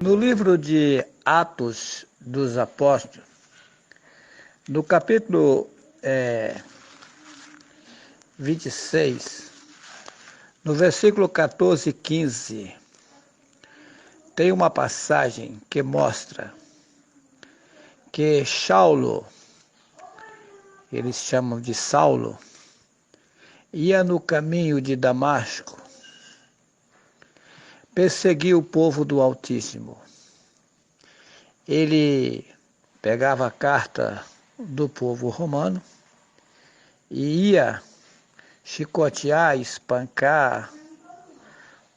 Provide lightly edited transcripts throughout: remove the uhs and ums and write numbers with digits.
No livro de Atos dos Apóstolos, no capítulo 26, no versículo 14 e 15, tem uma passagem que mostra que Saulo, eles chamam de Saulo, ia no caminho de Damasco, perseguia o povo do Altíssimo. Ele pegava a carta do povo romano e ia chicotear, espancar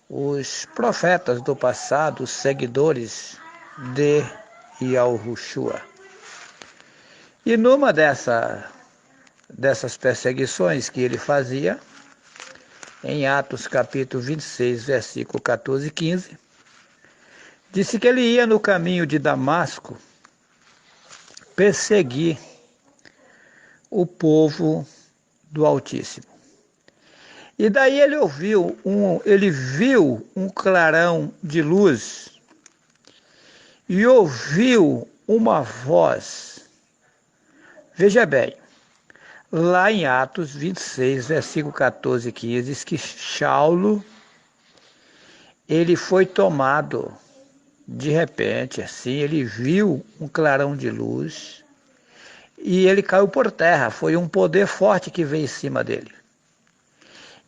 os profetas do passado, os seguidores de Yahushua. E numa dessas perseguições que ele fazia, em Atos capítulo 26, versículo 14 e 15, disse que ele ia no caminho de Damasco perseguir o povo do Altíssimo. E daí ele viu um clarão de luz e ouviu uma voz. Veja bem, lá em Atos 26, versículo 14 e 15, diz que Saulo, ele foi tomado de repente, assim, ele viu um clarão de luz e ele caiu por terra. Foi um poder forte que veio em cima dele.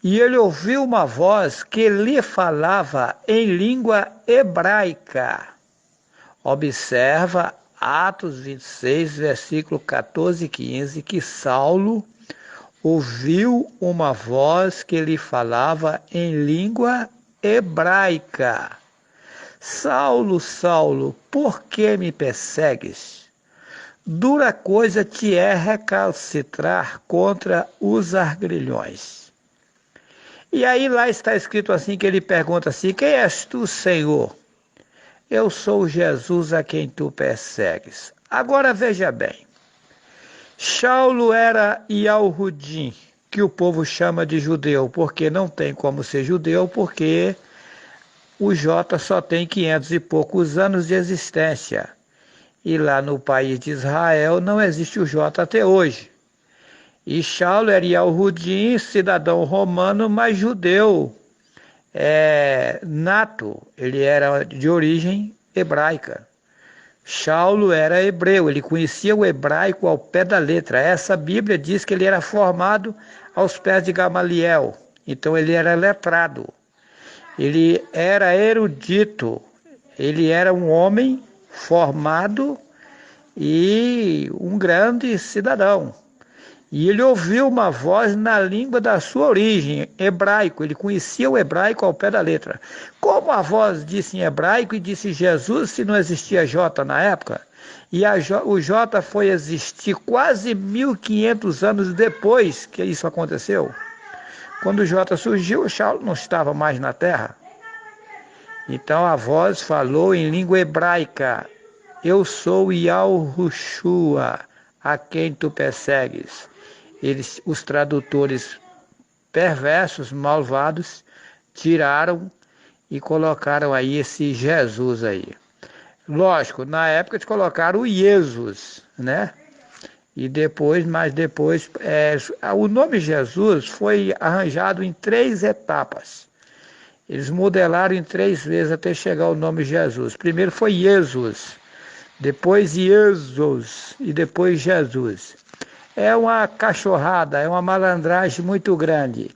E ele ouviu uma voz que lhe falava em língua hebraica. Observa Atos 26, versículo 14 e 15, que Saulo ouviu uma voz que lhe falava em língua hebraica. Saulo, Saulo, por que me persegues? Dura coisa te é recalcitrar contra os arguilhões. E aí lá está escrito assim, que ele pergunta assim: quem és tu, Senhor? Eu sou Jesus a quem tu persegues. Agora veja bem, Saulo era Yahudim, que o povo chama de judeu, porque não tem como ser judeu, porque o Jota só tem 500 e poucos anos de existência. E lá no país de Israel não existe o Jota até hoje. E Saulo era Yahudim, cidadão romano, mas judeu nato. Ele era de origem hebraica. Saulo era hebreu, ele conhecia o hebraico ao pé da letra. Essa Bíblia diz que ele era formado aos pés de Gamaliel. Então ele era letrado. Ele era erudito, ele era um homem formado e um grande cidadão. E ele ouviu uma voz na língua da sua origem, hebraico. Ele conhecia o hebraico ao pé da letra. Como a voz disse em hebraico e disse Jesus, se não existia J na época, e o J foi existir quase 1500 anos depois que isso aconteceu. Quando o J surgiu, o Saulo não estava mais na terra. Então a voz falou em língua hebraica: eu sou Yahushua, a quem tu persegues. Os tradutores perversos, malvados, tiraram e colocaram aí esse Jesus aí. Lógico, na época eles colocaram o Jesus, né? E depois, o nome Jesus foi arranjado em 3 etapas. Eles modelaram em 3 vezes até chegar ao nome Jesus. Primeiro foi Jesus, depois Jesus e depois Jesus. É uma cachorrada, é uma malandragem muito grande.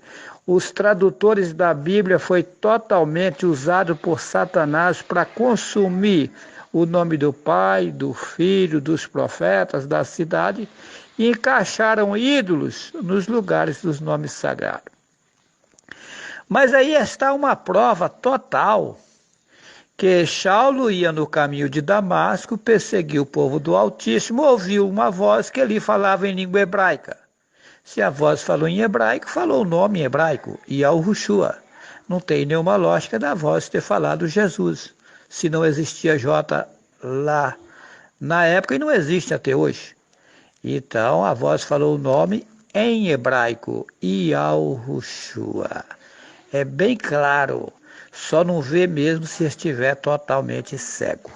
Os tradutores da Bíblia foi totalmente usado por Satanás para consumir o nome do Pai, do Filho, dos profetas, da cidade, e encaixaram ídolos nos lugares dos nomes sagrados. Mas aí está uma prova total que Saulo ia no caminho de Damasco, perseguiu o povo do Altíssimo, ouviu uma voz que lhe falava em língua hebraica. Se a voz falou em hebraico, falou o nome em hebraico, Yahushua. Não tem nenhuma lógica da voz ter falado Jesus, se não existia J lá na época e não existe até hoje. Então a voz falou o nome em hebraico, Yahushua. É bem claro. Só não vê mesmo se estiver totalmente cego.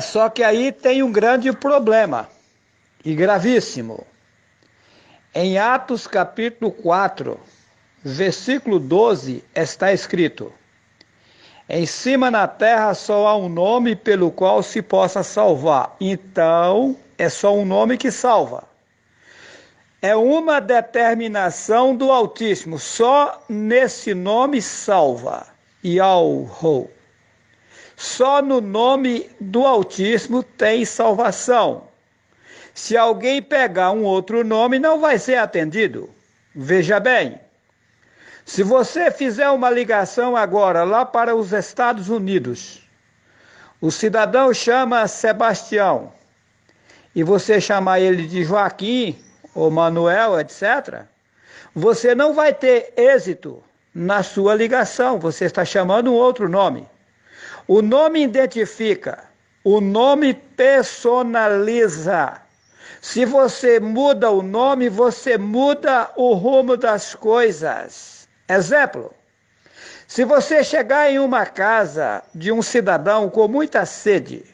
Só que aí tem um grande problema, e gravíssimo. Em Atos capítulo 4, versículo 12, está escrito: em cima na terra só há um nome pelo qual se possa salvar. Então, é só um nome que salva. É uma determinação do Altíssimo. Só nesse nome salva. Yahweh. Só no nome do Altíssimo tem salvação. Se alguém pegar um outro nome, não vai ser atendido. Veja bem. Se você fizer uma ligação agora lá para os Estados Unidos, o cidadão chama Sebastião, e você chamar ele de Joaquim, ou Manuel, etc., você não vai ter êxito na sua ligação, você está chamando um outro nome. O nome identifica, o nome personaliza. Se você muda o nome, você muda o rumo das coisas. Exemplo, se você chegar em uma casa de um cidadão com muita sede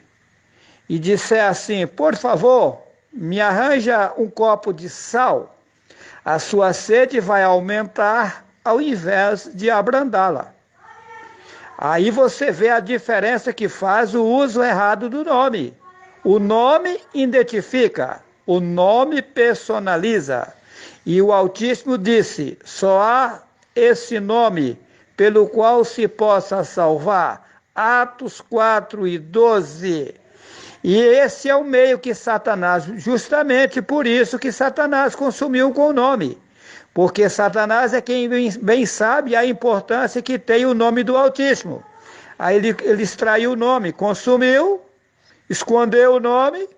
e disser assim: por favor, me arranja um copo de sal, a sua sede vai aumentar ao invés de abrandá-la. Aí você vê a diferença que faz o uso errado do nome. O nome identifica, o nome personaliza. E o Altíssimo disse: só há esse nome pelo qual se possa salvar. Atos 4 e 12. E esse é o meio que Satanás, justamente por isso que Satanás consumiu com o nome. Porque Satanás é quem bem sabe a importância que tem o nome do Altíssimo. Aí ele extraiu o nome, consumiu, escondeu o nome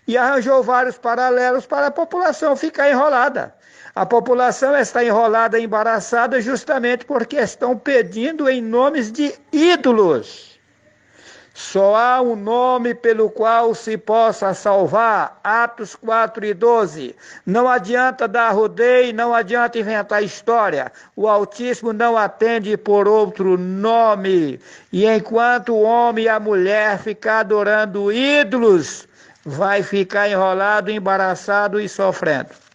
e arranjou vários paralelos para a população ficar enrolada. A população está enrolada, embaraçada, justamente porque estão pedindo em nomes de ídolos. Só há um nome pelo qual se possa salvar. Atos 4 e 12. Não adianta dar rodeio, não adianta inventar história. O Altíssimo não atende por outro nome. E enquanto o homem e a mulher ficar adorando ídolos, vai ficar enrolado, embaraçado e sofrendo.